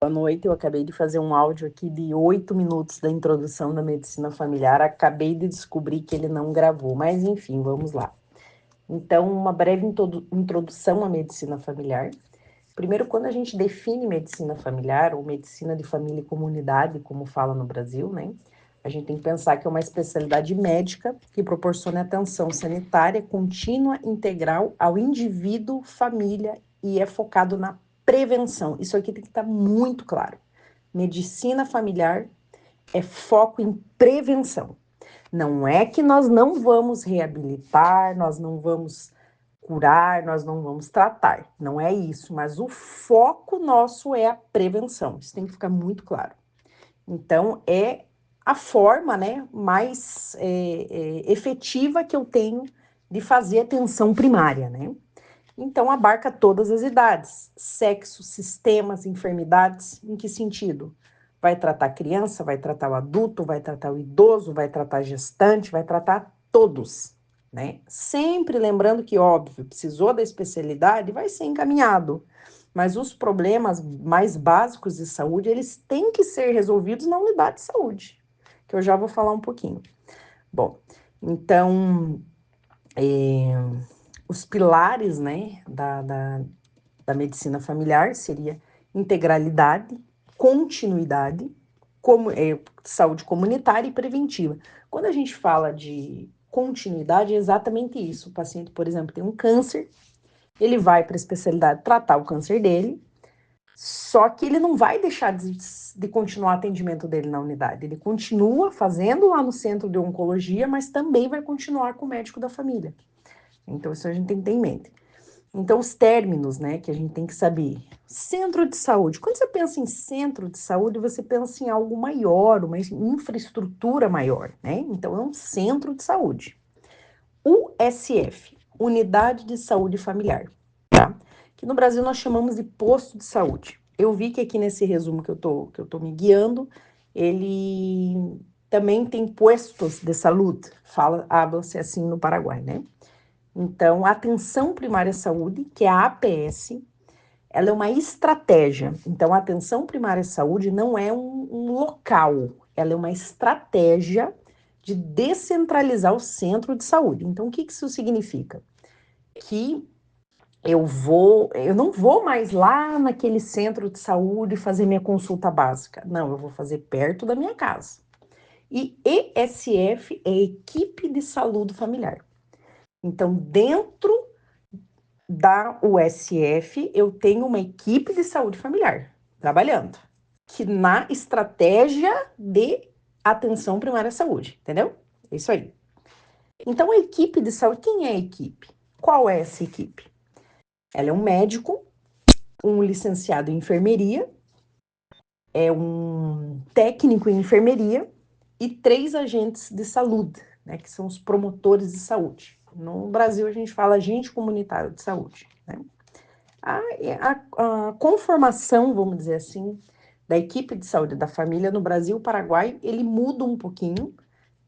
Boa noite, eu acabei de fazer um áudio aqui de 8 minutos da introdução da medicina familiar, acabei de descobrir que ele não gravou, mas enfim, vamos lá. Então, uma breve introdução à medicina familiar. Primeiro, quando a gente define medicina familiar, ou medicina de família e comunidade, como fala no Brasil, né? A gente tem que pensar que é uma especialidade médica que proporciona atenção sanitária contínua, integral ao indivíduo, família e é focado na prevenção. Isso aqui tem que estar muito claro. Medicina familiar é foco em prevenção. Não é que nós não vamos reabilitar, nós não vamos curar, nós não vamos tratar. Não é isso, mas o foco nosso é a prevenção. Isso tem que ficar muito claro. Então, é a forma, né, mais efetiva que eu tenho de fazer atenção primária, né? Então, abarca todas as idades, sexo, sistemas, enfermidades. Em que sentido? Vai tratar a criança, vai tratar o adulto, vai tratar o idoso, vai tratar a gestante, vai tratar todos, né? Sempre lembrando que, óbvio, precisou da especialidade, vai ser encaminhado. Mas os problemas mais básicos de saúde, eles têm que ser resolvidos na unidade de saúde, que eu já vou falar um pouquinho. Bom, então, os pilares, né, da medicina familiar seria integralidade, continuidade, saúde comunitária e preventiva. Quando a gente fala de continuidade, é exatamente isso. O paciente, por exemplo, tem um câncer, ele vai para a especialidade tratar o câncer dele, só que ele não vai deixar de continuar o atendimento dele na unidade. Ele continua fazendo lá no centro de oncologia, mas também vai continuar com o médico da família. Então, isso a gente tem que ter em mente. Então, os términos, né, que a gente tem que saber. Centro de saúde. Quando você pensa em centro de saúde, você pensa em algo maior, uma infraestrutura maior, né? Então, é um centro de saúde. USF, Unidade de Saúde Familiar, tá? Que no Brasil nós chamamos de posto de saúde. Eu vi que aqui nesse resumo que eu tô me guiando, ele também tem postos de saúde, habla-se assim no Paraguai, né? Então, a atenção primária à saúde, que é a APS, ela é uma estratégia. Então, a atenção primária à saúde não é um local, ela é uma estratégia de descentralizar o centro de saúde. Então, o que isso significa? Que eu não vou mais lá naquele centro de saúde fazer minha consulta básica. Não, eu vou fazer perto da minha casa. E ESF é Equipe de Saúde Familiar. Então, dentro da USF, eu tenho uma equipe de saúde familiar trabalhando, que na estratégia de atenção primária à saúde, entendeu? É isso aí. Então, a equipe de saúde, quem é a equipe? Qual é essa equipe? Ela é um médico, um licenciado em enfermeria, é um técnico em enfermeria e 3 agentes de saúde, né, que são os promotores de saúde. No Brasil, a gente fala agente comunitário de saúde, né? A conformação, vamos dizer assim, da equipe de saúde da família no Brasil, Paraguai, ele muda um pouquinho.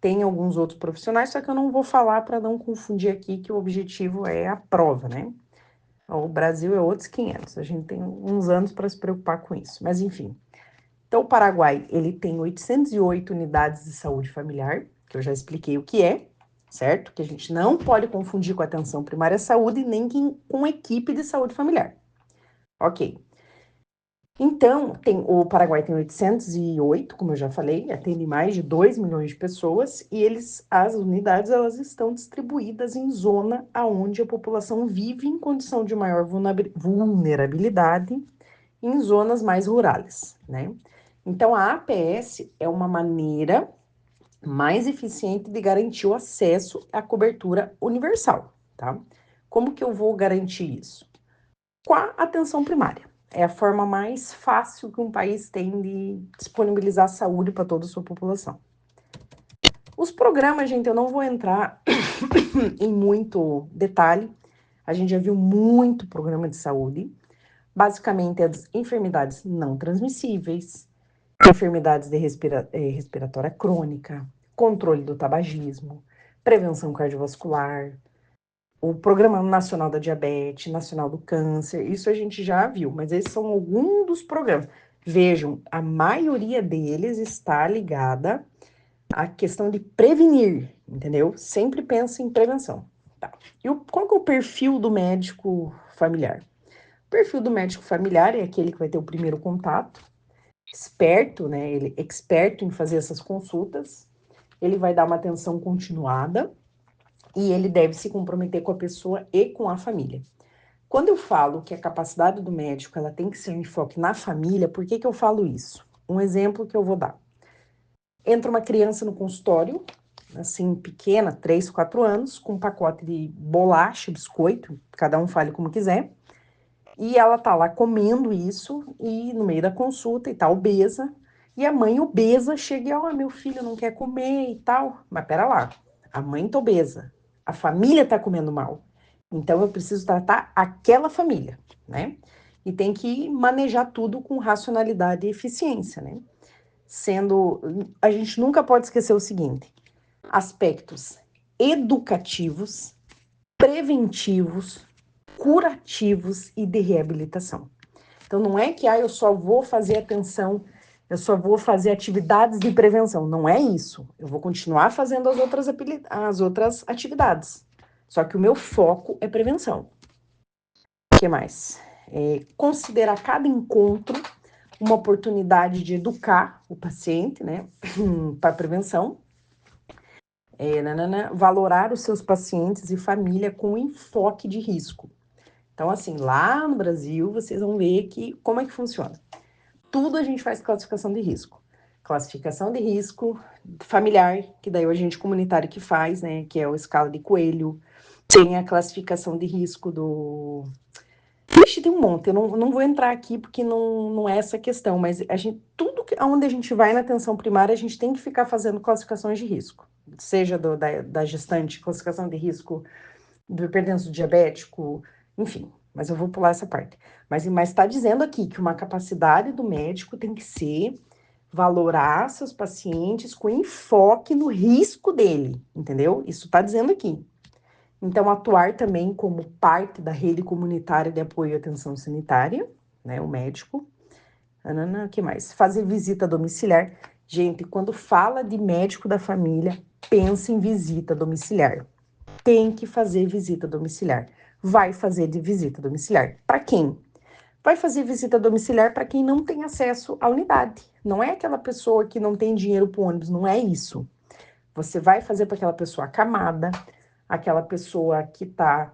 Tem alguns outros profissionais, só que eu não vou falar para não confundir aqui que o objetivo é a prova, né? O Brasil é outros 500, a gente tem uns anos para se preocupar com isso, mas enfim. Então, o Paraguai, ele tem 808 unidades de saúde familiar, que eu já expliquei o que é, certo? Que a gente não pode confundir com atenção primária à saúde, nem com equipe de saúde familiar. Ok. Então, o Paraguai tem 808, como eu já falei, atende mais de 2 milhões de pessoas, e as unidades, elas estão distribuídas em zona onde a população vive em condição de maior vulnerabilidade, em zonas mais rurais, né? Então, a APS é uma maneira mais eficiente de garantir o acesso à cobertura universal, tá? Como que eu vou garantir isso? Com a atenção primária. É a forma mais fácil que um país tem de disponibilizar saúde para toda a sua população. Os programas, gente, eu não vou entrar em muito detalhe. A gente já viu muito programa de saúde. Basicamente, as enfermidades não transmissíveis, enfermidades de respiratória crônica, controle do tabagismo, prevenção cardiovascular, o Programa Nacional da Diabetes, Nacional do Câncer, isso a gente já viu, mas esses são alguns dos programas. Vejam, a maioria deles está ligada à questão de prevenir, entendeu? Sempre pensa em prevenção. Tá. E qual que é o perfil do médico familiar? O perfil do médico familiar é aquele que vai ter o primeiro contato, esperto, né? Ele é experto em fazer essas consultas, ele vai dar uma atenção continuada e ele deve se comprometer com a pessoa e com a família. Quando eu falo que a capacidade do médico ela tem que ser um enfoque na família, por que eu falo isso? Um exemplo que eu vou dar. Entra uma criança no consultório, assim, pequena, 3, 4 anos, com um pacote de bolacha, biscoito, cada um fale como quiser, e ela tá lá comendo isso, e no meio da consulta, e tá obesa, e a mãe obesa chega e, ó, meu filho não quer comer e tal. Mas pera lá, a mãe tá obesa, a família tá comendo mal. Então eu preciso tratar aquela família, né? E tem que manejar tudo com racionalidade e eficiência, né? Sendo, a gente nunca pode esquecer o seguinte: aspectos educativos, preventivos, curativos e de reabilitação. Então, não é que eu só vou fazer atenção, eu só vou fazer atividades de prevenção. Não é isso. Eu vou continuar fazendo as outras atividades. Só que o meu foco é prevenção. O que mais? Considerar cada encontro uma oportunidade de educar o paciente, né, para prevenção. Valorar os seus pacientes e família com enfoque de risco. Então, assim, lá no Brasil, vocês vão ver que como é que funciona. Tudo a gente faz classificação de risco. Classificação de risco familiar, que daí é o agente comunitário que faz, né, que é a escala de Coelho. Tem a classificação de risco do... Ixi, tem um monte, eu não vou entrar aqui porque não é essa questão, mas tudo onde a gente vai na atenção primária, a gente tem que ficar fazendo classificações de risco. Seja da gestante, classificação de risco do hipertenso diabético, enfim, mas eu vou pular essa parte. Mas está dizendo aqui que uma capacidade do médico tem que ser valorar seus pacientes com enfoque no risco dele, entendeu? Isso está dizendo aqui. Então, atuar também como parte da rede comunitária de apoio à atenção sanitária, né, o médico. O que mais? Fazer visita domiciliar. Gente, quando fala de médico da família, pensa em visita domiciliar. Tem que fazer visita domiciliar. Vai fazer de visita domiciliar. Para quem? Vai fazer visita domiciliar para quem não tem acesso à unidade. Não é aquela pessoa que não tem dinheiro para o ônibus, não é isso. Você vai fazer para aquela pessoa acamada, aquela pessoa que está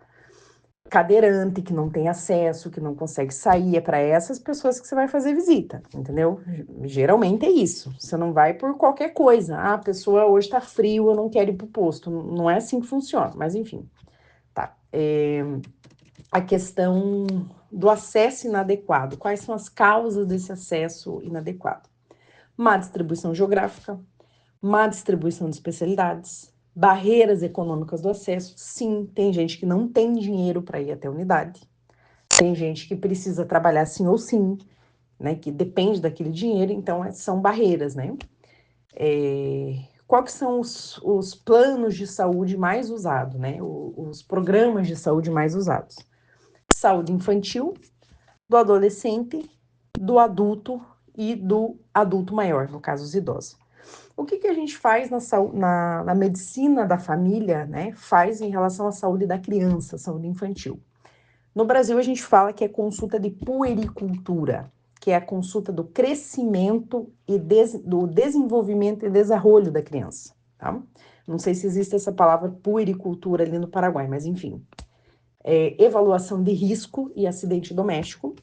cadeirante, que não tem acesso, que não consegue sair. É para essas pessoas que você vai fazer visita, entendeu? Geralmente é isso. Você não vai por qualquer coisa. Ah, a pessoa hoje está frio, eu não quero ir para o posto. Não é assim que funciona, mas enfim. Tá. A questão do acesso inadequado. Quais são as causas desse acesso inadequado? Má distribuição geográfica, má distribuição de especialidades, barreiras econômicas do acesso. Sim, tem gente que não tem dinheiro para ir até a unidade. Tem gente que precisa trabalhar sim ou sim, né? Que depende daquele dinheiro, então são barreiras, né? Quais são os planos de saúde mais usados, né? Os programas de saúde mais usados? Saúde infantil, do adolescente, do adulto e do adulto maior, no caso, os idosos. O que a gente faz na medicina da família, né? Faz em relação à saúde da criança, saúde infantil. No Brasil, a gente fala que é consulta de puericultura, que é a consulta do crescimento e do desenvolvimento e desenvolvimento da criança, tá? Não sei se existe essa palavra puericultura ali no Paraguai, mas enfim. Avaliação de risco e acidente doméstico,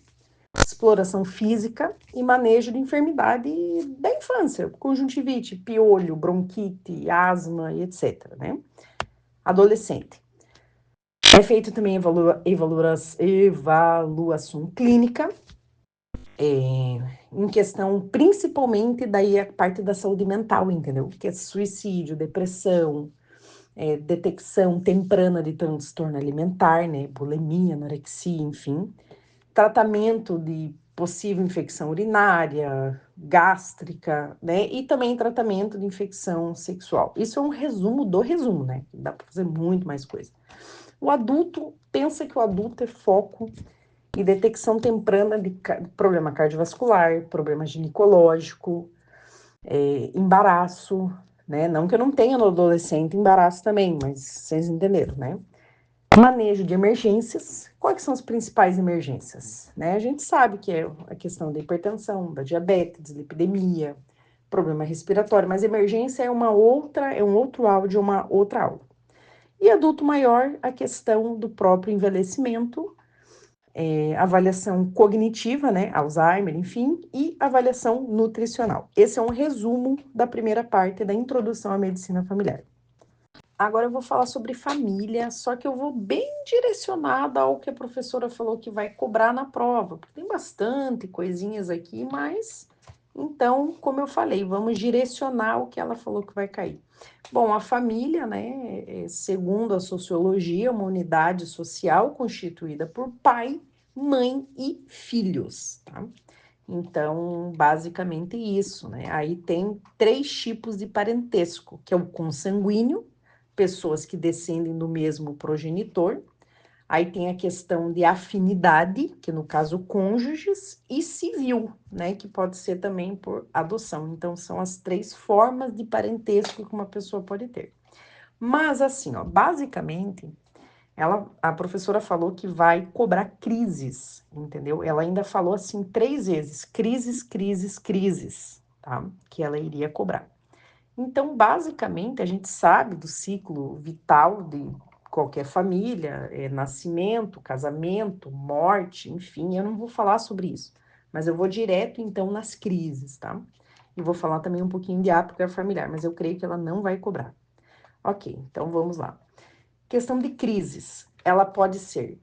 exploração física e manejo de enfermidade da infância, conjuntivite, piolho, bronquite, asma e etc, né? Adolescente. É feito também avaliação clínica, em questão principalmente daí a parte da saúde mental, entendeu? Que é suicídio, depressão, detecção temprana de transtorno alimentar, né? Bulimia, anorexia, enfim. Tratamento de possível infecção urinária, gástrica, né? E também tratamento de infecção sexual. Isso é um resumo do resumo, né? Dá para fazer muito mais coisa. O adulto, pensa que o adulto é foco e detecção temprana de problema cardiovascular, problema ginecológico, embaraço, né? Não que eu não tenha no adolescente embaraço também, mas vocês entenderam, né? Manejo de emergências. Quais são as principais emergências? Né? A gente sabe que é a questão da hipertensão, da diabetes, da lipidemia, problema respiratório, mas emergência é um outro áudio, uma outra aula. E adulto maior, a questão do próprio envelhecimento, avaliação cognitiva, né, Alzheimer, enfim, e avaliação nutricional. Esse é um resumo da primeira parte da introdução à medicina familiar. Agora eu vou falar sobre família, só que eu vou bem direcionada ao que a professora falou que vai cobrar na prova, porque tem bastante coisinhas aqui, mas então, como eu falei, vamos direcionar o que ela falou que vai cair. Bom, a família, né, segundo a sociologia, é uma unidade social constituída por pai, mãe e filhos, tá? Então, basicamente isso, né? Aí tem 3 tipos de parentesco, que é o consanguíneo, pessoas que descendem do mesmo progenitor. Aí tem a questão de afinidade, que no caso cônjuges, e civil, né? Que pode ser também por adoção. Então, são as 3 formas de parentesco que uma pessoa pode ter. Mas assim, ó, basicamente, a professora falou que vai cobrar crises, entendeu? Ela ainda falou assim 3 vezes, crises, crises, crises, tá? Que ela iria cobrar. Então, basicamente, a gente sabe do ciclo vital de qualquer família, nascimento, casamento, morte, enfim, eu não vou falar sobre isso, mas eu vou direto, então, nas crises, tá? E vou falar também um pouquinho de hábito familiar, mas eu creio que ela não vai cobrar. Ok, então vamos lá. Questão de crises, ela pode ser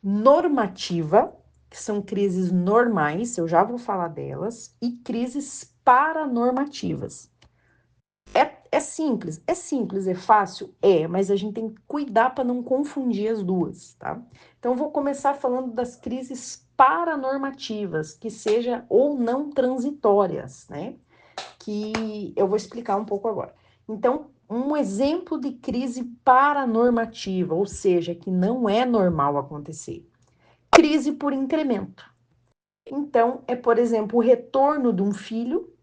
normativa, que são crises normais, eu já vou falar delas, e crises paranormativas. É simples, é fácil? É, mas a gente tem que cuidar para não confundir as duas, tá? Então, eu vou começar falando das crises paranormativas, que sejam ou não transitórias, né? Que eu vou explicar um pouco agora. Então, um exemplo de crise paranormativa, ou seja, que não é normal acontecer. Crise por incremento. Então, é, por exemplo, o retorno de um filho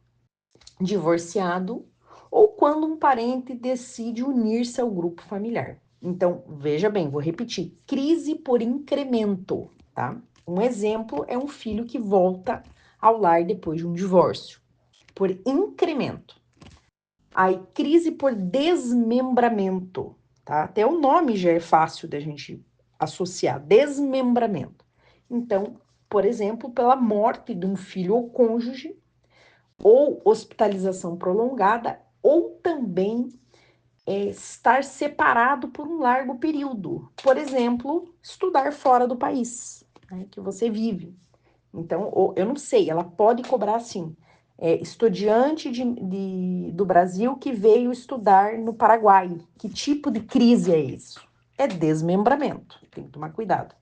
divorciado ou quando um parente decide unir-se ao grupo familiar. Então, veja bem, vou repetir: crise por incremento, tá? Um exemplo é um filho que volta ao lar depois de um divórcio, por incremento. Aí, crise por desmembramento, tá? Até o nome já é fácil da gente associar, desmembramento. Então, por exemplo, pela morte de um filho ou cônjuge, ou hospitalização prolongada, ou também estar separado por um largo período. Por exemplo, estudar fora do país, né, que você vive. Então, eu não sei, ela pode cobrar sim. Estudante do Brasil que veio estudar no Paraguai. Que tipo de crise é isso? É desmembramento, tem que tomar cuidado.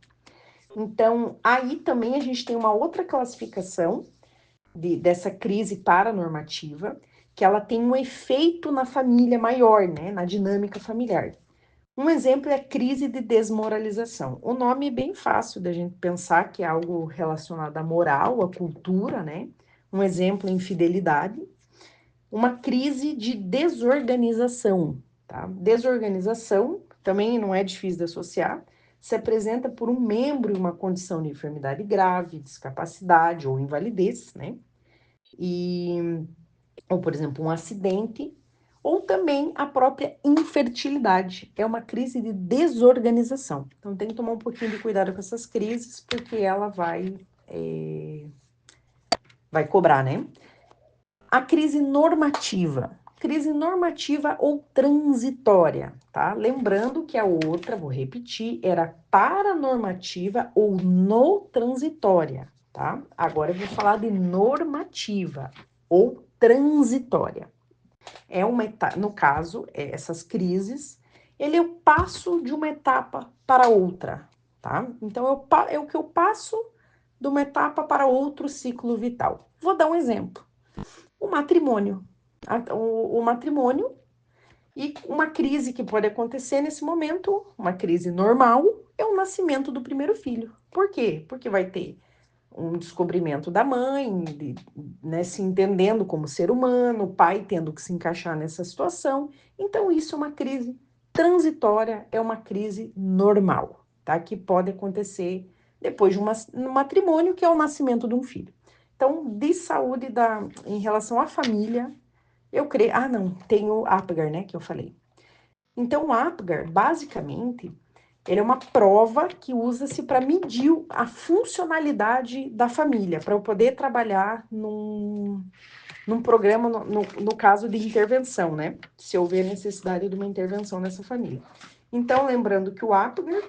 Então, aí também a gente tem uma outra classificação dessa crise paranormativa, que ela tem um efeito na família maior, né, na dinâmica familiar. Um exemplo é a crise de desmoralização. O nome é bem fácil da gente pensar que é algo relacionado à moral, à cultura, né? Um exemplo é infidelidade. Uma crise de desorganização, tá? Desorganização também não é difícil de associar. Se apresenta por um membro em uma condição de enfermidade grave, discapacidade ou invalidez, né? Ou, por exemplo, um acidente, ou também a própria infertilidade. É uma crise de desorganização. Então, tem que tomar um pouquinho de cuidado com essas crises, porque ela vai cobrar, né? A crise normativa. Crise normativa ou transitória, tá? Lembrando que a outra, vou repetir, era paranormativa ou no transitória, tá? Agora eu vou falar de normativa ou transitória. No caso, essas crises, ele é o passo de uma etapa para outra, tá? Então, é o que eu passo de uma etapa para outro ciclo vital. Vou dar um exemplo. O matrimônio. O matrimônio e uma crise que pode acontecer nesse momento, uma crise normal é o nascimento do primeiro filho. Por quê? Porque vai ter um descobrimento da mãe, né, se entendendo como ser humano, o pai tendo que se encaixar nessa situação. Então, isso é uma crise transitória, é uma crise normal, tá? Que pode acontecer depois de um matrimônio, que é o nascimento de um filho. Então, de saúde em relação à família, eu creio... Ah, não, tem o Apgar, né, que eu falei. Então, o Apgar, basicamente, ele é uma prova que usa-se para medir a funcionalidade da família, para eu poder trabalhar num programa, no caso de intervenção, né? Se houver necessidade de uma intervenção nessa família. Então, lembrando que o Apgar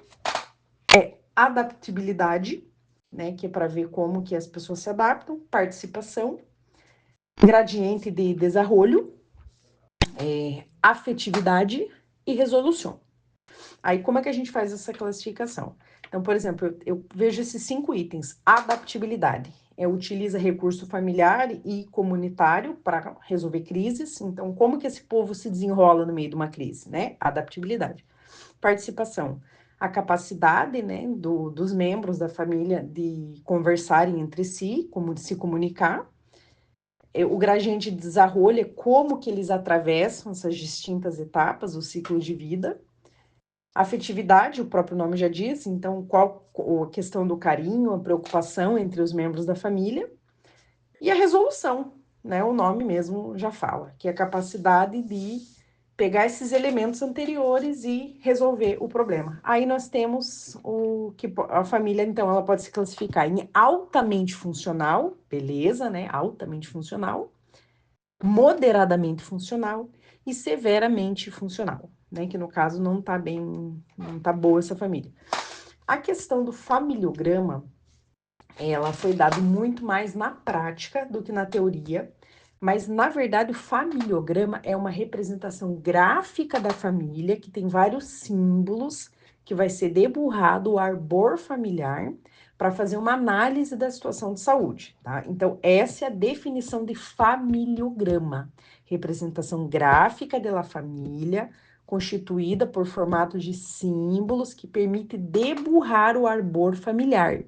é adaptabilidade, né? Que é para ver como que as pessoas se adaptam, participação, gradiente de desarrollo, afetividade e resolução. Aí, como é que a gente faz essa classificação? Então, por exemplo, eu vejo esses 5 itens. Adaptabilidade. Utiliza recurso familiar e comunitário para resolver crises. Então, como que esse povo se desenrola no meio de uma crise, né? Adaptabilidade. Participação. A capacidade, né, dos membros da família de conversarem entre si, como de se comunicar. O gradiente de desarrollo é como que eles atravessam essas distintas etapas, o ciclo de vida. Afetividade, o próprio nome já diz, então qual a questão do carinho, a preocupação entre os membros da família. E a resolução, né? O nome mesmo já fala, que é a capacidade de pegar esses elementos anteriores e resolver o problema. Aí nós temos o que a família, então, ela pode se classificar em altamente funcional, beleza, né? Altamente funcional, moderadamente funcional e severamente funcional, né? Que no caso não tá boa essa família. A questão do familiograma, ela foi dada muito mais na prática do que na teoria, mas na verdade o familiograma é uma representação gráfica da família que tem vários símbolos que vai ser deburrado o arbor familiar para fazer uma análise da situação de saúde, tá? Então, essa é a definição de familiograma. Representação gráfica da família, constituída por formatos de símbolos que permite deburrar o arbor familiar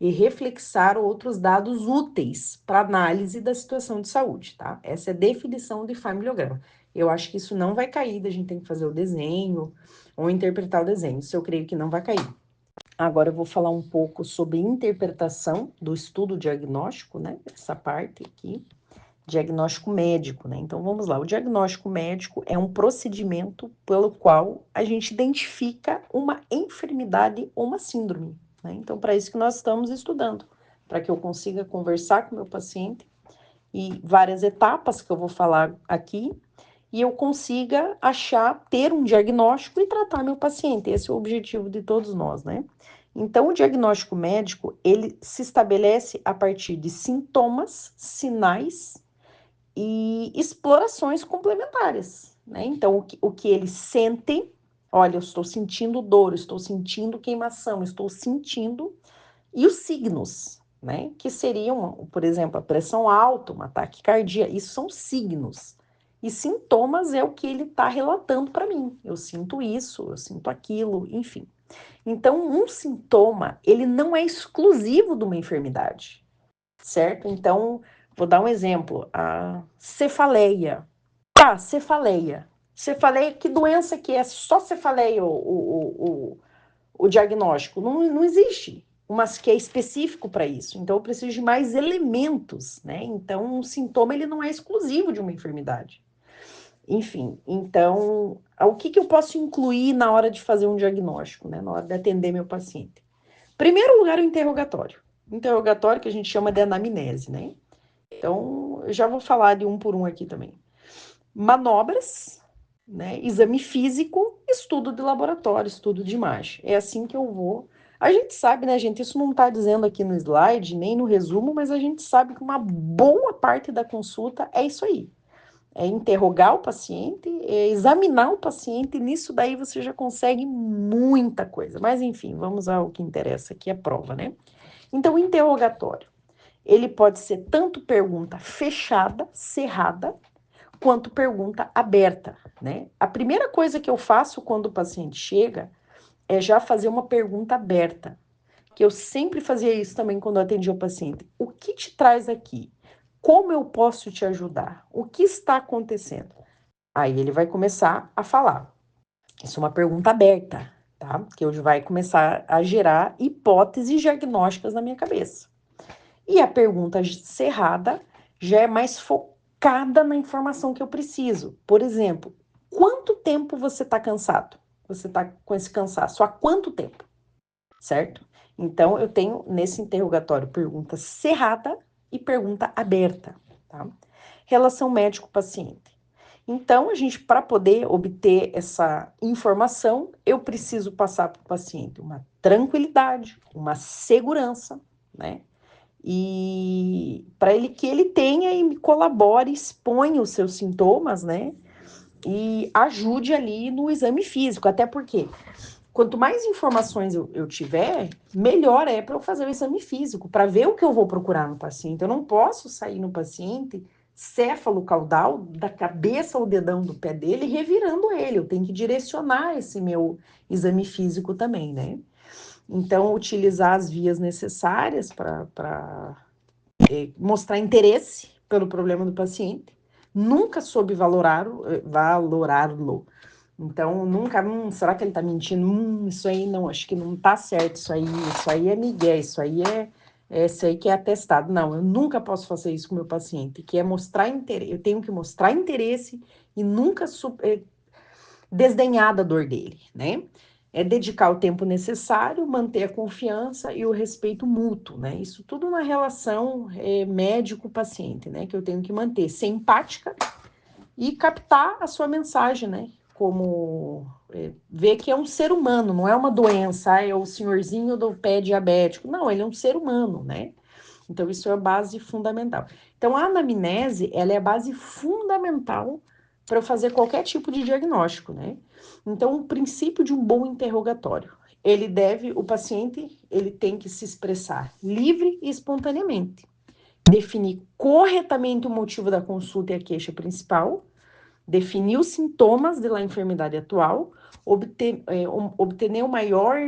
e reflexar outros dados úteis para análise da situação de saúde, tá? Essa é a definição de familiograma. Eu acho que isso não vai cair, a gente tem que fazer o desenho ou interpretar o desenho. Isso eu creio que não vai cair. Agora eu vou falar um pouco sobre interpretação do estudo diagnóstico, né? Essa parte aqui, diagnóstico médico, né? Então vamos lá. O diagnóstico médico é um procedimento pelo qual a gente identifica uma enfermidade ou uma síndrome, né? Então, para isso que nós estamos estudando, para que eu consiga conversar com o meu paciente e várias etapas que eu vou falar aqui, e eu consiga ter um diagnóstico e tratar meu paciente. Esse é o objetivo de todos nós, né? Então, o diagnóstico médico, ele se estabelece a partir de sintomas, sinais e explorações complementares, né? Então, o que ele sente, olha, eu estou sentindo dor, estou sentindo queimação, estou sentindo, e os signos, né? Que seriam, por exemplo, a pressão alta, um ataque cardíaco, isso são signos. E sintomas é o que ele está relatando para mim. Eu sinto isso, eu sinto aquilo, enfim. Então, um sintoma, ele não é exclusivo de uma enfermidade, certo? Então, vou dar um exemplo, a cefaleia. Tá, cefaleia. Cefaleia, que doença que é? Só cefaleia o diagnóstico? Não existe, mas que é específico para isso. Então, eu preciso de mais elementos, né? Então, um sintoma, ele não é exclusivo de uma enfermidade. Enfim, então, o que eu posso incluir na hora de fazer um diagnóstico, né? Na hora de atender meu paciente? Primeiro lugar, o interrogatório. Interrogatório que a gente chama de anamnese, né? Então, eu já vou falar de um por um aqui também. Manobras, né? Exame físico, estudo de laboratório, estudo de imagem. É assim que eu vou. A gente sabe, né, gente? Isso não está dizendo aqui no slide, nem no resumo, mas a gente sabe que uma boa parte da consulta é isso aí. É interrogar o paciente, é examinar o paciente, e nisso daí você já consegue muita coisa. Mas, enfim, vamos ao que interessa aqui, a prova, né? Então, o interrogatório, ele pode ser tanto pergunta fechada, cerrada, quanto pergunta aberta, né? A primeira coisa que eu faço quando o paciente chega é já fazer uma pergunta aberta, que eu sempre fazia isso também quando eu atendia o paciente. O que te traz aqui? Como eu posso te ajudar? O que está acontecendo? Aí ele vai começar a falar. Isso é uma pergunta aberta, tá? Que hoje vai começar a gerar hipóteses diagnósticas na minha cabeça. E a pergunta cerrada já é mais focada na informação que eu preciso. Por exemplo, quanto tempo você está cansado? Você está com esse cansaço há quanto tempo? Certo? Então, eu tenho nesse interrogatório pergunta cerrada e pergunta aberta, tá? Relação médico-paciente. Então, a gente, para poder obter essa informação, eu preciso passar para o paciente uma tranquilidade, uma segurança, né? E para ele que ele tenha e colabore, exponha os seus sintomas, né? E ajude ali no exame físico, até porque quanto mais informações eu tiver, melhor é para eu fazer o exame físico, para ver o que eu vou procurar no paciente. Eu não posso sair no paciente céfalo-caudal, da cabeça ao dedão do pé dele, revirando ele. Eu tenho que direcionar esse meu exame físico também, né? Então, utilizar as vias necessárias para mostrar interesse pelo problema do paciente. Nunca soube valorá-lo. Então, nunca, será que ele tá mentindo? Isso aí não, acho que não tá certo, isso aí é migué, isso aí que é atestado. Não, eu nunca posso fazer isso com o meu paciente, que é mostrar interesse, eu tenho que mostrar interesse e nunca desdenhar da dor dele, né? É dedicar o tempo necessário, manter a confiança e o respeito mútuo, né? Isso tudo na relação médico-paciente, né? Que eu tenho que manter, ser empática e captar a sua mensagem, né? Como ver que é um ser humano, não é uma doença, é o senhorzinho do pé diabético. Não, ele é um ser humano, né? Então, isso é a base fundamental. Então, a anamnese, ela é a base fundamental para fazer qualquer tipo de diagnóstico, né? Então, o princípio de um bom interrogatório, o paciente, ele tem que se expressar livre e espontaneamente, definir corretamente o motivo da consulta e a queixa principal, definir os sintomas da enfermidade atual, obter o maior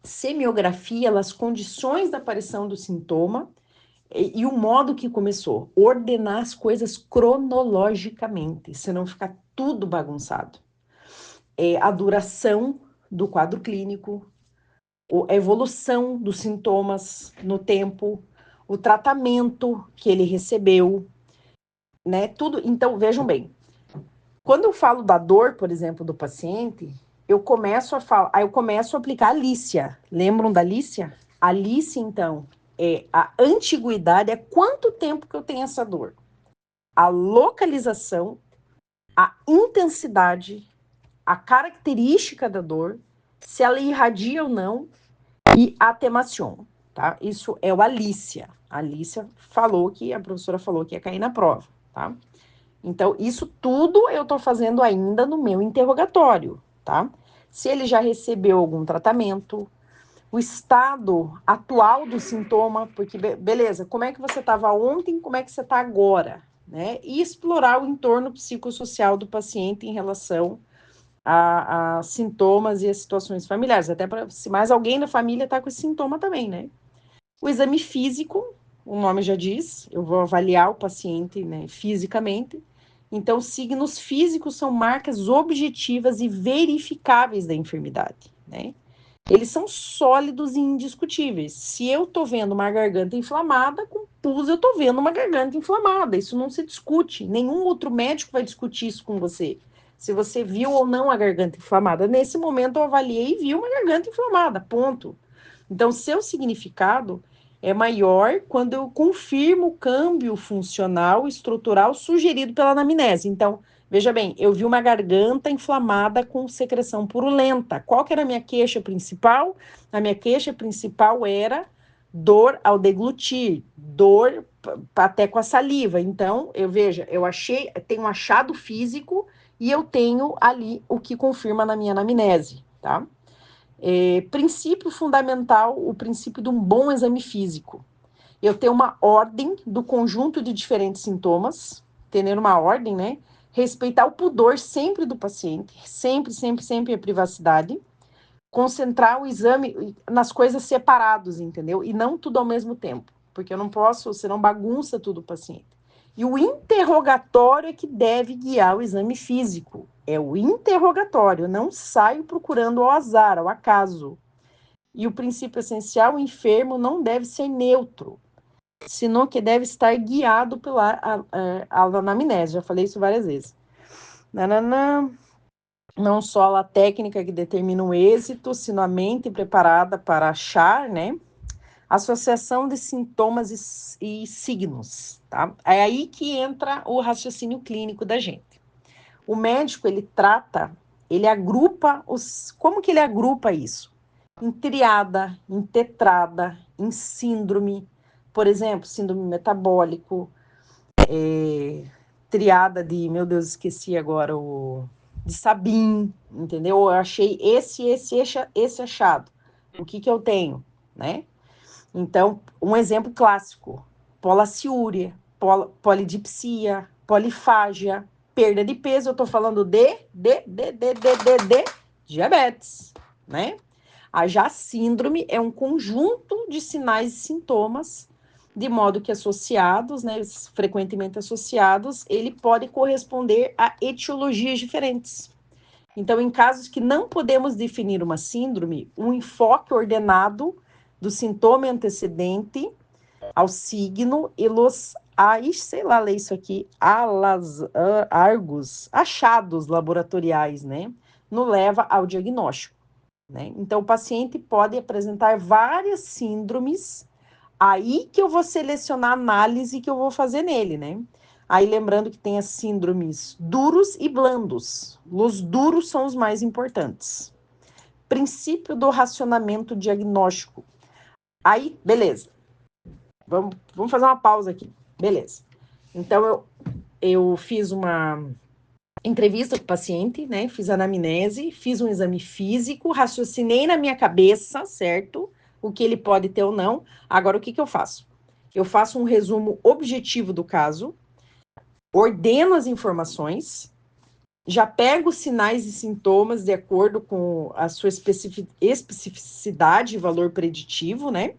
semiografia, as condições da aparição do sintoma e o modo que começou. Ordenar as coisas cronologicamente, senão fica tudo bagunçado. A duração do quadro clínico, a evolução dos sintomas no tempo, o tratamento que ele recebeu, né? Tudo. Então, vejam bem, quando eu falo da dor, por exemplo, do paciente, eu começo a aplicar a Lícia. Lembram da Lícia? A Lícia, então, é a antiguidade, é quanto tempo que eu tenho essa dor. A localização, a intensidade, a característica da dor, se ela irradia ou não, e a temacion, tá? Isso é o Alícia. A Alícia falou que, a professora falou que ia cair na prova, tá? Então, isso tudo eu tô fazendo ainda no meu interrogatório, tá? Se ele já recebeu algum tratamento, o estado atual do sintoma, porque, beleza, como é que você estava ontem, como é que você está agora, né? E explorar o entorno psicossocial do paciente em relação a sintomas e as situações familiares, até para se mais alguém da família está com esse sintoma também, né? O exame físico, o nome já diz, eu vou avaliar o paciente, né, fisicamente. Então, signos físicos são marcas objetivas e verificáveis da enfermidade, né? Eles são sólidos e indiscutíveis. Se eu tô vendo uma garganta inflamada, com pus eu tô vendo uma garganta inflamada. Isso não se discute. Nenhum outro médico vai discutir isso com você. Se você viu ou não a garganta inflamada. Nesse momento eu avaliei e vi uma garganta inflamada, ponto. Então, seu significado é maior quando eu confirmo o câmbio funcional estrutural sugerido pela anamnese. Então, veja bem, eu vi uma garganta inflamada com secreção purulenta. Qual que era a minha queixa principal? A minha queixa principal era dor ao deglutir, dor até com a saliva. Então, tenho um achado físico e eu tenho ali o que confirma na minha anamnese, tá? Princípio fundamental, o princípio de um bom exame físico. Eu tenho uma ordem do conjunto de diferentes sintomas, tendo uma ordem, né? Respeitar o pudor sempre do paciente, sempre, sempre, sempre a privacidade. concentrar o exame nas coisas separados, entendeu? E não tudo ao mesmo tempo, porque eu não posso, senão bagunça tudo o paciente. E o interrogatório é que deve guiar o exame físico. É o interrogatório, eu não saio procurando ao azar, ao acaso. E o princípio essencial, o enfermo não deve ser neutro, senão que deve estar guiado pela anamnese. Já falei isso várias vezes. Nananã. Não só a técnica que determina o êxito, sino a mente preparada para achar, né? Associação de sintomas e signos, tá? É aí que entra o raciocínio clínico da gente. O médico, ele trata, ele agrupa como que ele agrupa isso? Em triada, em tetrada, em síndrome, por exemplo, síndrome metabólico, triada de, meu Deus, esqueci agora de Sabin, entendeu? Eu achei esse achado. O que eu tenho, né? Então, um exemplo clássico: polaciúria, polidipsia, polifágia, perda de peso. Eu tô falando de diabetes, né? Já síndrome é um conjunto de sinais e sintomas, de modo que associados, né, frequentemente associados, ele pode corresponder a etiologias diferentes. Então, em casos que não podemos definir uma síndrome, um enfoque ordenado do sintoma antecedente ao signo e los, sei lá ler isso aqui, achados laboratoriais, né, nos leva ao diagnóstico. Né? Então, o paciente pode apresentar várias síndromes, aí que eu vou selecionar a análise que eu vou fazer nele, né? Aí, lembrando que tem as síndromes duros e blandos. Os duros são os mais importantes. Princípio do racionamento diagnóstico. Aí, beleza. Vamos fazer uma pausa aqui. Beleza. Então, eu fiz uma entrevista com o paciente, né? Fiz anamnese, fiz um exame físico, raciocinei na minha cabeça, certo? O que ele pode ter ou não. Agora, o que eu faço? Eu faço um resumo objetivo do caso, ordeno as informações, já pego os sinais e sintomas de acordo com a sua especificidade e valor preditivo, né?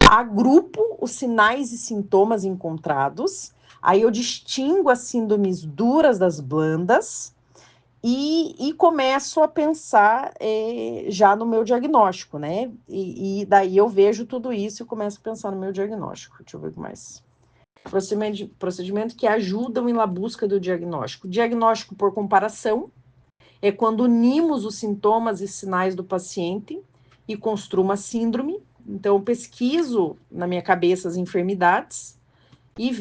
Agrupo os sinais e sintomas encontrados, aí eu distingo as síndromes duras das blandas, e começo a pensar já no meu diagnóstico, né? E daí eu vejo tudo isso e começo a pensar no meu diagnóstico. Deixa eu ver o que mais. Procedimento que ajudam na busca do diagnóstico. Diagnóstico por comparação é quando unimos os sintomas e sinais do paciente e construo uma síndrome. Então, eu pesquiso na minha cabeça as enfermidades e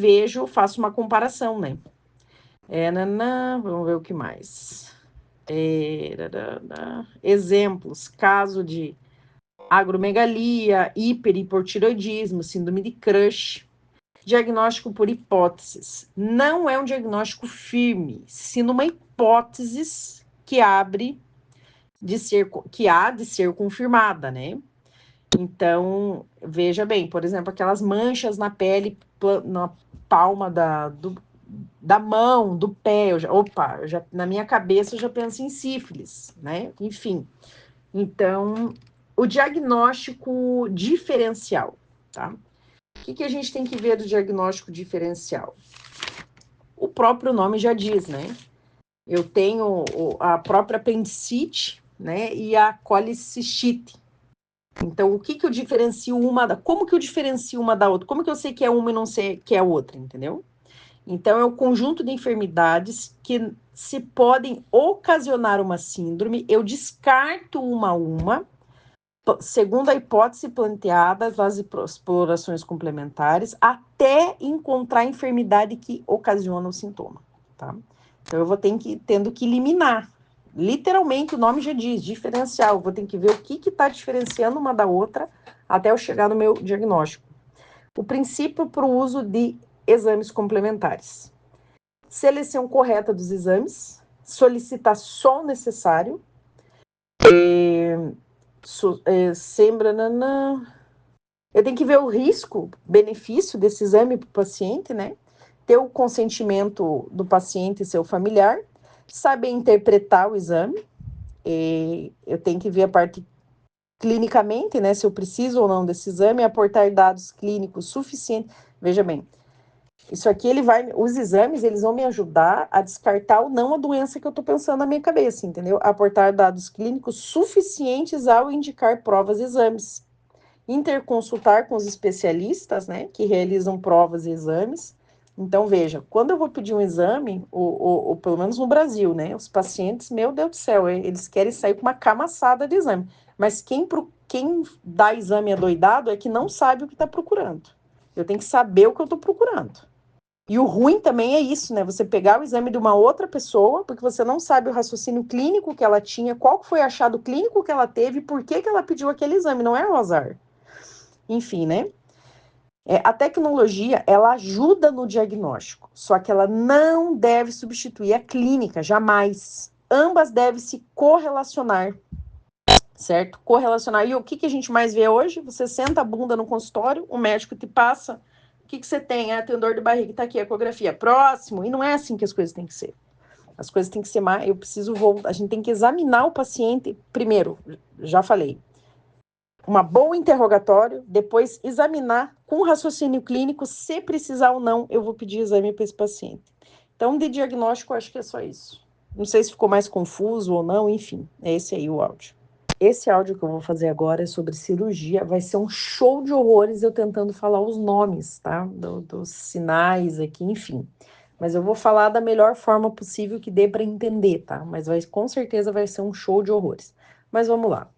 faço uma comparação, né? Vamos ver o que mais. Exemplos: caso de agromegalia, hiperhipotiroidismo, síndrome de Crush. Diagnóstico por hipóteses. Não é um diagnóstico firme, sino uma hipótese que há de ser confirmada, né? Então, veja bem, por exemplo, aquelas manchas na pele, na palma da mão, do pé, na minha cabeça eu já penso em sífilis, né? Enfim, então, o diagnóstico diferencial, tá? O que a gente tem que ver do diagnóstico diferencial? O próprio nome já diz, né? Eu tenho a própria apendicite, né? E a colicistite. Então, o que eu diferencio como que eu diferencio uma da outra? Como que eu sei que é uma e não sei que é outra, entendeu? Então, é o conjunto de enfermidades que se podem ocasionar uma síndrome, eu descarto uma a uma, segundo a hipótese planteada, as explorações complementares, até encontrar a enfermidade que ocasiona o sintoma, tá? Então, eu vou tendo que eliminar. Literalmente, o nome já diz, diferencial. Eu vou ter que ver o que está diferenciando uma da outra até eu chegar no meu diagnóstico. O princípio para o uso de exames complementares. Seleção correta dos exames, solicitar só o necessário, eu tenho que ver o risco, benefício desse exame para o paciente, né? Ter o consentimento do paciente e seu familiar, saber interpretar o exame, eu tenho que ver a parte clinicamente, né, se eu preciso ou não desse exame, aportar dados clínicos suficientes. Veja bem, isso aqui os exames, eles vão me ajudar a descartar ou não a doença que eu estou pensando na minha cabeça, entendeu? Aportar dados clínicos suficientes ao indicar provas e exames. Interconsultar com os especialistas, né, que realizam provas e exames. Então, veja, quando eu vou pedir um exame, ou pelo menos no Brasil, né, os pacientes, meu Deus do céu, eles querem sair com uma camaçada de exame. Mas quem dá exame adoidado é que não sabe o que está procurando. Eu tenho que saber o que eu estou procurando. E o ruim também é isso, né? Você pegar o exame de uma outra pessoa, porque você não sabe o raciocínio clínico que ela tinha, qual foi o achado clínico que ela teve, por que ela pediu aquele exame, não é ao azar. Enfim, né? A tecnologia, ela ajuda no diagnóstico, só que ela não deve substituir a clínica, jamais. Ambas devem se correlacionar, certo? Correlacionar. E o que a gente mais vê hoje? Você senta a bunda no consultório, o médico te passa, o que você tem? Tem dor de barriga, tá aqui a ecografia. Próximo. E não é assim que as coisas têm que ser. As coisas têm que ser mais, eu preciso voltar, a gente tem que examinar o paciente, primeiro, já falei, uma boa interrogatório, depois examinar com raciocínio clínico, se precisar ou não, eu vou pedir exame para esse paciente. Então, de diagnóstico, eu acho que é só isso. Não sei se ficou mais confuso ou não, enfim, é esse aí o áudio. Esse áudio que eu vou fazer agora é sobre cirurgia, vai ser um show de horrores eu tentando falar os nomes, tá? Dos sinais aqui, enfim. Mas eu vou falar da melhor forma possível que dê para entender, tá? Mas com certeza vai ser um show de horrores. Mas vamos lá.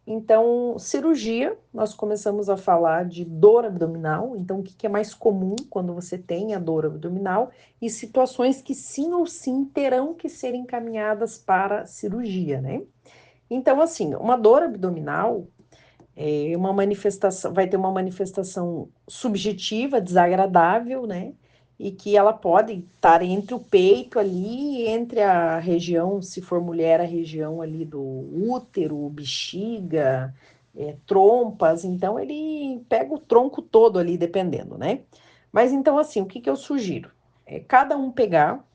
Então, cirurgia, nós começamos a falar de dor abdominal. Então, o que é mais comum quando você tem a dor abdominal e situações que sim ou sim terão que ser encaminhadas para cirurgia, né? Então, assim, uma dor abdominal é uma manifestação, vai ter uma manifestação subjetiva, desagradável, né? E que ela pode estar entre o peito ali, entre a região, se for mulher, a região ali do útero, bexiga, trompas. Então, ele pega o tronco todo ali, dependendo, né? Mas então, assim, o que eu sugiro? Cada um pegar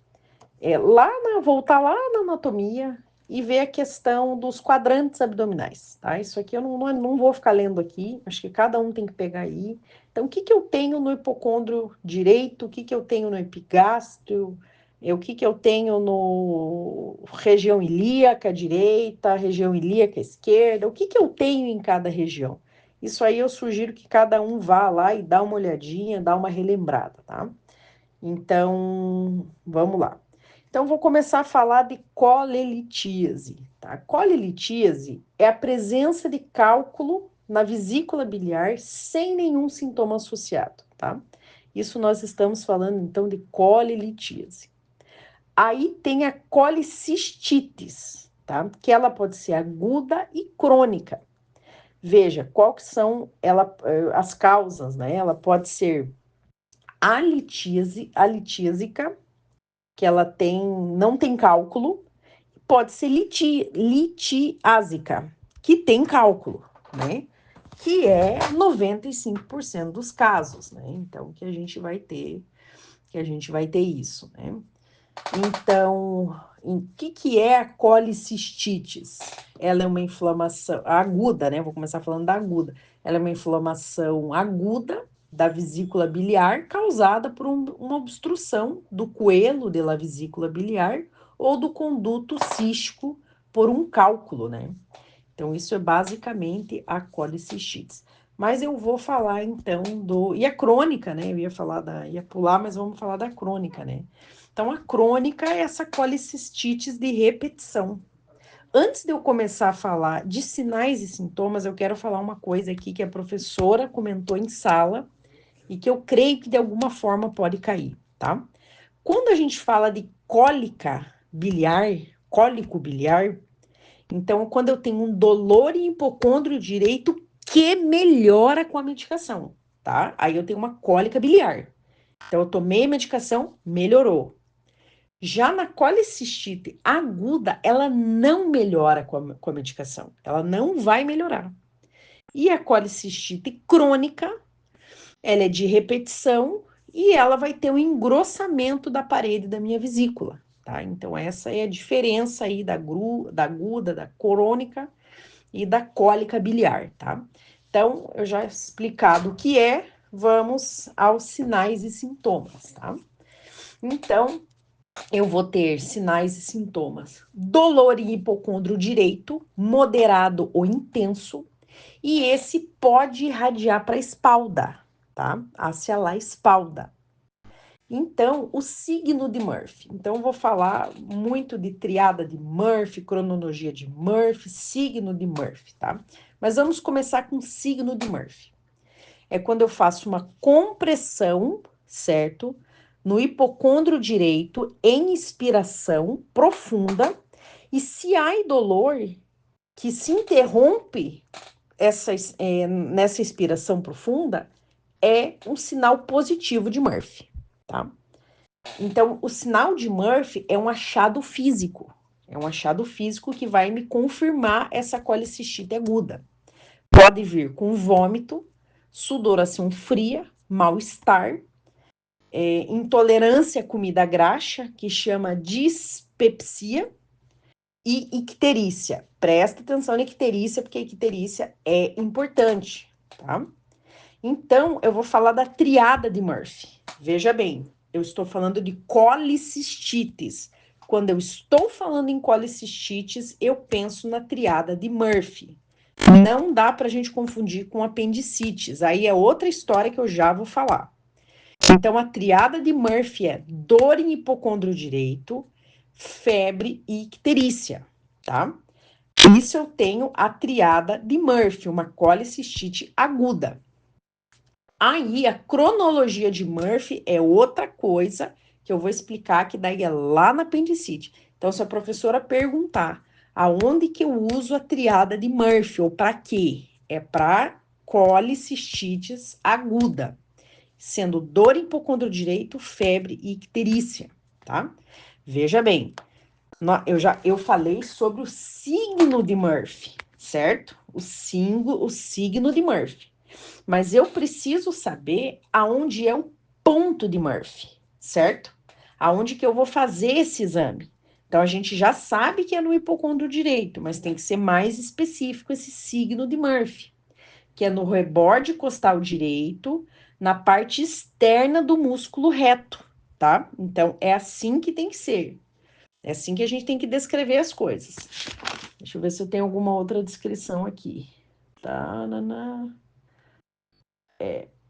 voltar lá na anatomia e ver a questão dos quadrantes abdominais, tá? Isso aqui eu não vou ficar lendo aqui, acho que cada um tem que pegar aí. Então, o que eu tenho no hipocôndrio direito, o que eu tenho no epigastrio, o que eu tenho no região ilíaca direita, região ilíaca esquerda, o que eu tenho em cada região. Isso aí eu sugiro que cada um vá lá e dá uma olhadinha, dá uma relembrada, tá? Então, vamos lá. Então, vou começar a falar de colelitíase. Tá? Colelitíase é a presença de cálculo na vesícula biliar sem nenhum sintoma associado, tá? Isso nós estamos falando, então, de colelitíase. Aí tem a colicistites, tá? Que ela pode ser aguda e crônica. Veja, qual que são as causas, né? Ela pode ser alitíasica, que ela não tem cálculo, pode ser litiásica, que tem cálculo, né? Que é 95% dos casos, né? Então, que a gente vai ter isso, né? Então, o que é a colicistites? Ela é uma inflamação aguda, né? Vou começar falando da aguda. Ela é uma inflamação aguda da vesícula biliar causada por uma obstrução do coelo da vesícula biliar ou do conduto cístico por um cálculo, né? Então, isso é basicamente a colicistites. Mas eu vou falar, então, e a crônica, né? Ia pular, mas vamos falar da crônica, né? Então, a crônica é essa colicistites de repetição. Antes de eu começar a falar de sinais e sintomas, eu quero falar uma coisa aqui que a professora comentou em sala e que eu creio que de alguma forma pode cair, tá? Quando a gente fala de cólica biliar, cólico biliar, então, quando eu tenho um dolor em hipocôndrio direito que melhora com a medicação, tá? Aí eu tenho uma cólica biliar. Então, eu tomei a medicação, melhorou. Já na colicistite aguda, ela não melhora com a medicação. Ela não vai melhorar. E a colicistite crônica, ela é de repetição e ela vai ter um engrossamento da parede da minha vesícula, tá? Então, essa é a diferença aí da aguda, da crônica e da cólica biliar, tá? Então, eu já explicado o que é, vamos aos sinais e sintomas, tá? Então, eu vou ter sinais e sintomas: dolor em hipocôndrio direito, moderado ou intenso, e esse pode irradiar para a espalda, tá? Hacia lá espalda. Então, o signo de Murphy. Então, eu vou falar muito de triada de Murphy, cronologia de Murphy, signo de Murphy, tá? Mas vamos começar com o signo de Murphy. É quando eu faço uma compressão, certo? No hipocôndrio direito, em inspiração profunda, e se há dolor que se interrompe nessa inspiração profunda, é um sinal positivo de Murphy, tá? Então, o sinal de Murphy é um achado físico. É um achado físico que vai me confirmar essa colicistite aguda. Pode vir com vômito, sudoração fria, mal-estar, intolerância à comida graxa, que chama dispepsia, e icterícia. Presta atenção na icterícia, porque a icterícia é importante, tá? Então, eu vou falar da triada de Murphy. Veja bem, eu estou falando de colicistites. Quando eu estou falando em colicistites, eu penso na triada de Murphy. Não dá para a gente confundir com apendicites. Aí é outra história que eu já vou falar. Então, a triada de Murphy é dor em hipocôndrio direito, febre e icterícia, tá? Isso eu tenho a triada de Murphy, uma colicistite aguda. Aí, a cronologia de Murphy é outra coisa que eu vou explicar, que daí é lá na apendicite. Então, se a professora perguntar aonde que eu uso a triada de Murphy ou para quê? É para colicistites aguda, sendo dor em hipocôndrio direito, febre e icterícia, tá? Veja bem, eu falei sobre o signo de Murphy, certo? O signo de Murphy. Mas eu preciso saber aonde é o ponto de Murphy, certo? Aonde que eu vou fazer esse exame. Então, a gente já sabe que é no hipocôndrio direito, mas tem que ser mais específico esse signo de Murphy, que é no reborde costal direito, na parte externa do músculo reto, tá? Então, é assim que tem que ser. É assim que a gente tem que descrever as coisas. Deixa eu ver se eu tenho alguma outra descrição aqui. Tá,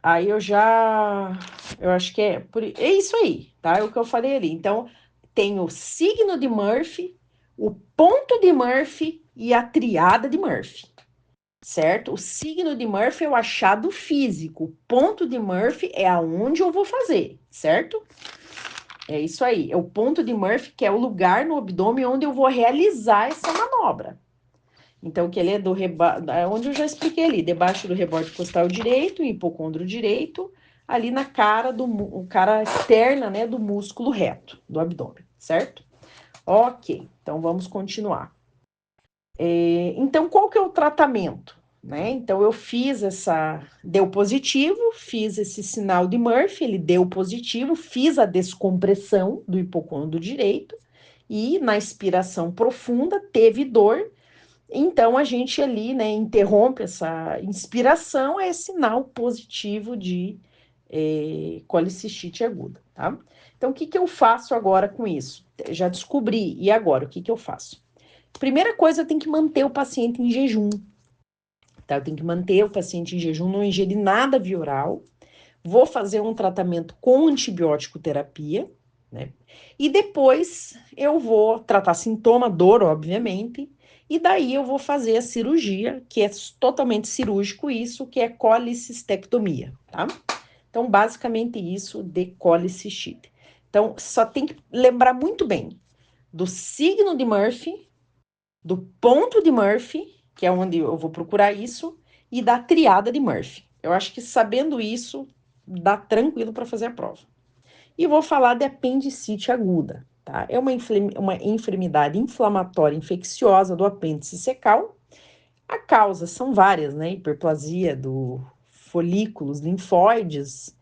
Aí eu acho que é isso aí, tá? É o que eu falei ali. Então, tem o signo de Murphy, o ponto de Murphy e a triada de Murphy, certo? O signo de Murphy é o achado físico, o ponto de Murphy é aonde eu vou fazer, certo? É isso aí, é o ponto de Murphy, que é o lugar no abdômen onde eu vou realizar essa manobra. Então, que ele é onde eu já expliquei ali, debaixo do reborde costal direito, hipocôndrio direito, ali na cara externa, né, do músculo reto do abdômen, certo? Ok, então vamos continuar. Então, qual que é o tratamento? Né? Então, deu positivo, fiz esse sinal de Murphy, ele deu positivo, fiz a descompressão do hipocôndrio direito, e na expiração profunda teve dor. Então, a gente ali, né, interrompe essa inspiração, é sinal positivo de colicistite aguda, tá? Então, o que que eu faço agora com isso? Já descobri, e agora, o que que eu faço? Primeira coisa, eu tenho que manter o paciente em jejum, tá? Eu tenho que manter o paciente em jejum, não ingerir nada via oral, vou fazer um tratamento com antibiótico terapia, né? E depois eu vou tratar sintoma, dor, obviamente, e daí eu vou fazer a cirurgia, que é totalmente cirúrgico isso, que é colicistectomia, tá? Então, basicamente isso de colicistite. Então, só tem que lembrar muito bem do signo de Murphy, do ponto de Murphy, que é onde eu vou procurar isso, e da triada de Murphy. Eu acho que sabendo isso, dá tranquilo para fazer a prova. E vou falar de apendicite aguda, tá? É uma enfermidade inflamatória infecciosa do apêndice secal. A causa são várias, né? Hiperplasia do folículos linfóides,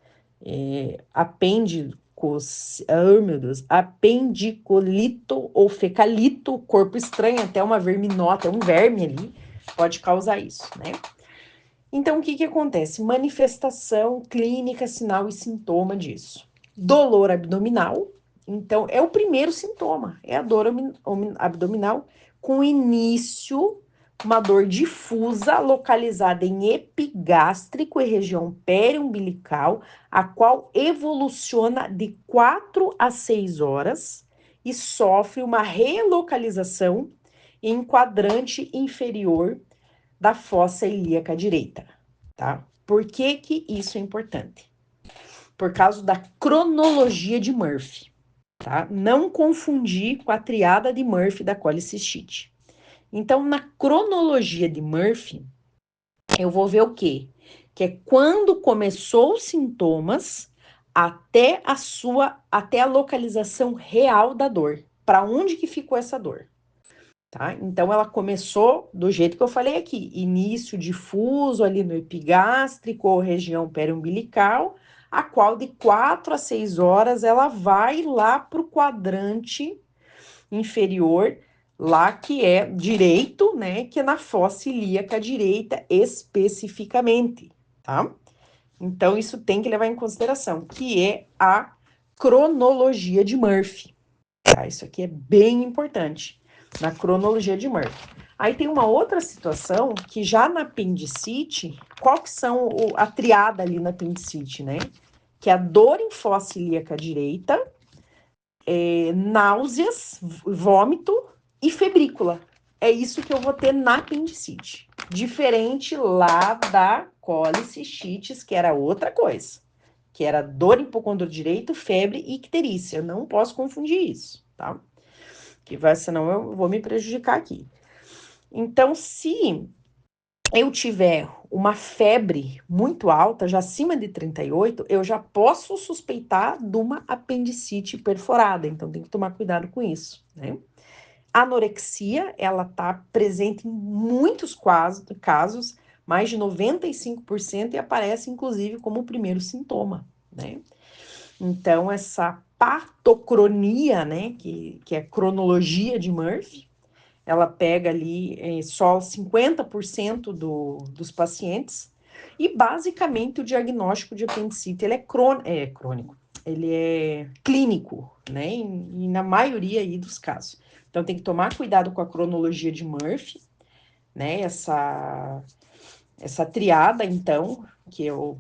meu Deus, apendicolito ou fecalito, corpo estranho, até uma verminota, um verme ali, pode causar isso, né? Então, o que que acontece? Manifestação clínica, sinal e sintoma disso. Dor abdominal. Então, é o primeiro sintoma, é a dor abdominal com início, uma dor difusa, localizada em epigástrico e região periumbilical, a qual evoluciona de 4 a 6 horas e sofre uma relocalização em quadrante inferior da fossa ilíaca direita, tá? Por que que isso é importante? Por causa da cronologia de Murphy, tá? Não confundir com a triada de Murphy da colicistite. Então, na cronologia de Murphy, eu vou ver o quê? Que é quando começou os sintomas até a localização real da dor. Para onde que ficou essa dor? Tá? Então, ela começou do jeito que eu falei aqui, início difuso ali no epigástrico ou região periumbilical, a qual de 4 a 6 horas ela vai lá para o quadrante inferior, lá que é direito, né, que é na fossa ilíaca direita especificamente, tá? Então, isso tem que levar em consideração, que é a cronologia de Murphy, tá? Isso aqui é bem importante, na cronologia de Murphy. Aí tem uma outra situação que já na apendicite, qual que são a triada ali na apendicite, né? Que é a dor em fossa ilíaca direita, náuseas, vômito e febrícula. É isso que eu vou ter na apendicite. Diferente lá da colicistites, que era outra coisa. Que era dor em hipocôndrio direito, febre e icterícia. Eu não posso confundir isso, tá? Senão eu vou me prejudicar aqui. Então, se eu tiver uma febre muito alta, já acima de 38, eu já posso suspeitar de uma apendicite perforada, então tem que tomar cuidado com isso, né? Anorexia, ela tá presente em muitos casos, mais de 95%, e aparece inclusive como o primeiro sintoma, né? Então, essa patocronia, né, que é a cronologia de Murphy, ela pega ali só 50% dos pacientes, e basicamente o diagnóstico de apendicite ele é crônico, ele é clínico, né? E na maioria aí dos casos. Então tem que tomar cuidado com a cronologia de Murphy, né? Essa triada, então, que é o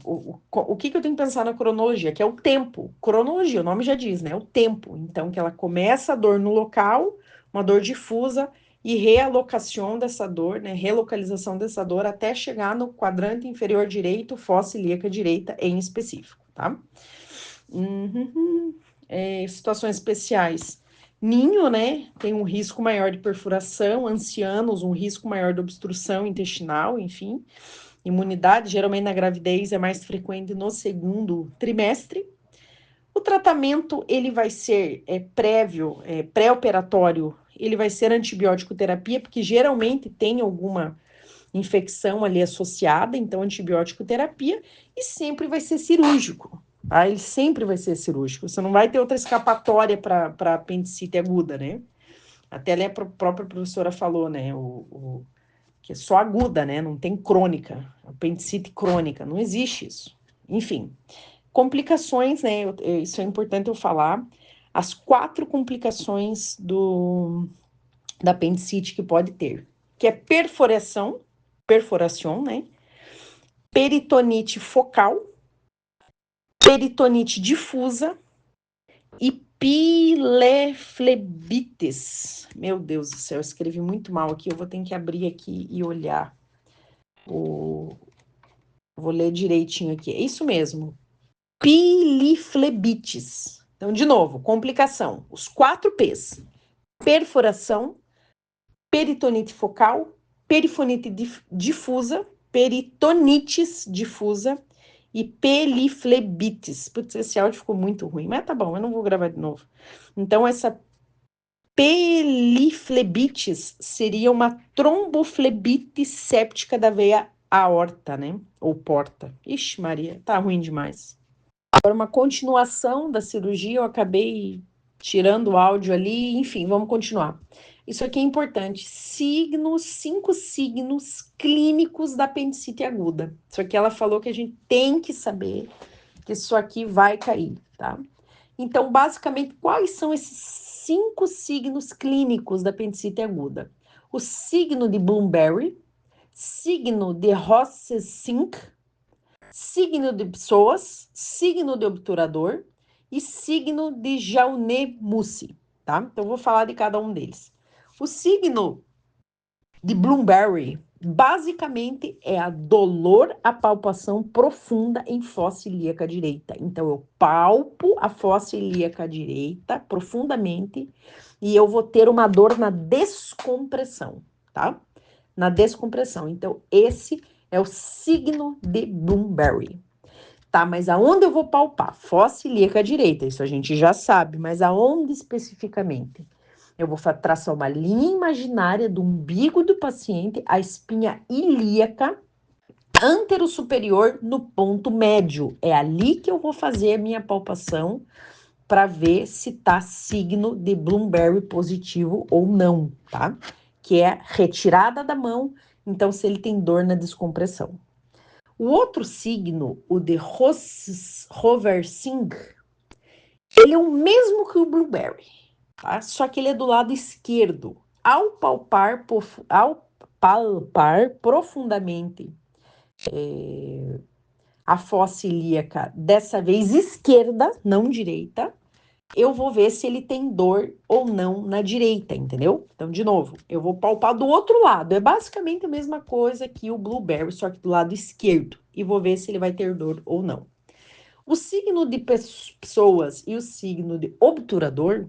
que eu tenho que pensar na cronologia? Que é o tempo. Cronologia, o nome já diz, né? O tempo. Então, que ela começa a dor no local, uma dor difusa, e realocação dessa dor, né? Relocalização dessa dor até chegar no quadrante inferior direito, fossa ilíaca direita em específico, tá? Situações especiais. Ninho, né? Tem um risco maior de perfuração, ancianos, um risco maior de obstrução intestinal, enfim. Imunidade, geralmente na gravidez, é mais frequente no segundo trimestre. O tratamento, ele vai ser pré-operatório, ele vai ser antibiótico terapia, porque geralmente tem alguma infecção ali associada, então antibiótico terapia, e sempre vai ser cirúrgico. Tá? Ele sempre vai ser cirúrgico. Você não vai ter outra escapatória para apendicite aguda, né? Até ali a própria professora falou, né? Que é só aguda, né? Não tem crônica, apendicite crônica, não existe isso. Enfim, complicações, né? Isso é importante eu falar. As 4 complicações da apendicite que pode ter, que é perfuração, né? Peritonite focal, peritonite difusa e pileflebites. Meu Deus do céu, eu escrevi muito mal aqui, eu vou ter que abrir aqui e olhar. Vou ler direitinho aqui. É isso mesmo. Piliflebites. Então, de novo, complicação. Os 4 P's. Perfuração, peritonite focal, perifonite difusa, peritonites difusa e peliflebites. Putz, esse áudio ficou muito ruim, mas tá bom, eu não vou gravar de novo. Então, essa peliflebites seria uma tromboflebite séptica da veia aorta, né? Ou porta. Ixi, Maria, tá ruim demais. Agora, uma continuação da cirurgia, eu acabei tirando o áudio ali, enfim, vamos continuar. Isso aqui é importante. 5 signos clínicos da apendicite aguda. Isso aqui ela falou que a gente tem que saber que isso aqui vai cair, tá? Então, basicamente, quais são esses 5 signos clínicos da apendicite aguda? O signo de Bloomberry, signo de Rosses-Sink, signo de Psoas, signo de obturador e signo de Jaune-Mussi, tá? Então, eu vou falar de cada um deles. O signo de Bloomberry, basicamente, é a dolor à palpação profunda em fossa ilíaca direita. Então, eu palpo a fossa ilíaca direita profundamente e eu vou ter uma dor na descompressão, tá? Na descompressão. Então, esse é o signo de Bloomberry. Tá, mas aonde eu vou palpar? Fossa ilíaca direita, isso a gente já sabe, mas aonde especificamente? Eu vou traçar uma linha imaginária do umbigo do paciente, a espinha ilíaca antero-superior no ponto médio. É ali que eu vou fazer a minha palpação para ver se tá signo de Bloomberry positivo ou não, tá? Que é retirada da mão, então se ele tem dor na descompressão. O outro signo, o de Roversing, ele é o mesmo que o Blueberry, tá? Só que ele é do lado esquerdo. Ao palpar profundamente a fossa ilíaca, dessa vez esquerda, não direita, eu vou ver se ele tem dor ou não na direita, entendeu? Então, de novo, eu vou palpar do outro lado. É basicamente a mesma coisa que o Blueberry, só que do lado esquerdo. E vou ver se ele vai ter dor ou não. O signo de pessoas e o signo de obturador,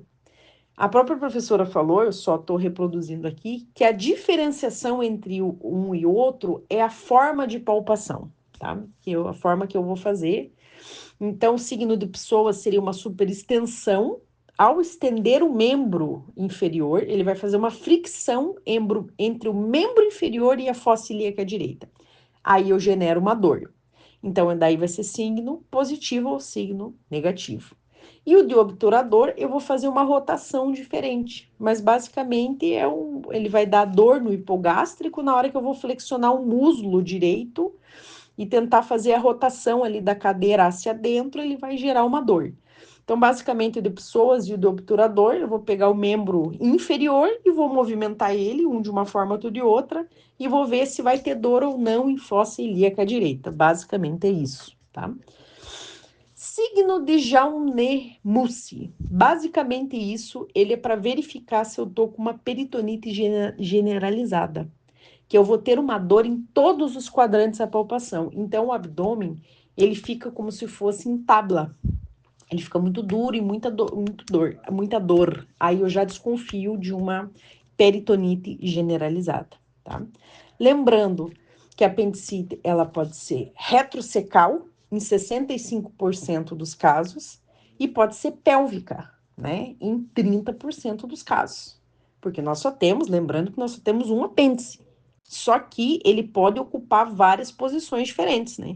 a própria professora falou, eu só estou reproduzindo aqui, que a diferenciação entre um e o outro é a forma de palpação, tá? A forma que eu vou fazer. Então, o signo de pessoas seria uma superextensão. Ao estender o membro inferior, ele vai fazer uma fricção entre o membro inferior e a fossa ilíaca direita. Aí eu genero uma dor. Então, daí vai ser signo positivo ou signo negativo. E o de obturador, eu vou fazer uma rotação diferente, mas basicamente ele vai dar dor no hipogástrico na hora que eu vou flexionar o músculo direito e tentar fazer a rotação ali da cadeira hacia dentro, ele vai gerar uma dor. Então, basicamente, o de pessoas e o de obturador, eu vou pegar o membro inferior e vou movimentar ele, um de uma forma, outro de outra, e vou ver se vai ter dor ou não em fossa ilíaca direita. Basicamente é isso, tá? Signo de Jaune-Mussi. Basicamente isso, ele é para verificar se eu tô com uma peritonite generalizada, que eu vou ter uma dor em todos os quadrantes da palpação. Então, o abdômen, ele fica como se fosse em tábua. Ele fica muito duro e muita dor. Aí eu já desconfio de uma peritonite generalizada, tá? Lembrando que a apendicite, ela pode ser retrocecal, em 65% dos casos, e pode ser pélvica, né, em 30% dos casos. Porque nós só temos, lembrando que nós só temos um apêndice. Só que ele pode ocupar várias posições diferentes, né?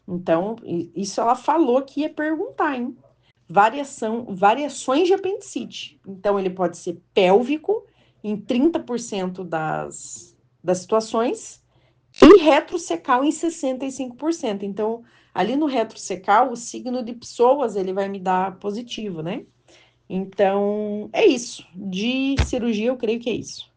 Então, isso ela falou que ia perguntar, hein? Variações de apendicite. Então, ele pode ser pélvico em 30% das situações e retrocecal em 65%. Então, ali no retrocecal, o signo de pessoas, ele vai me dar positivo, né? Então, é isso. De cirurgia, eu creio que é isso.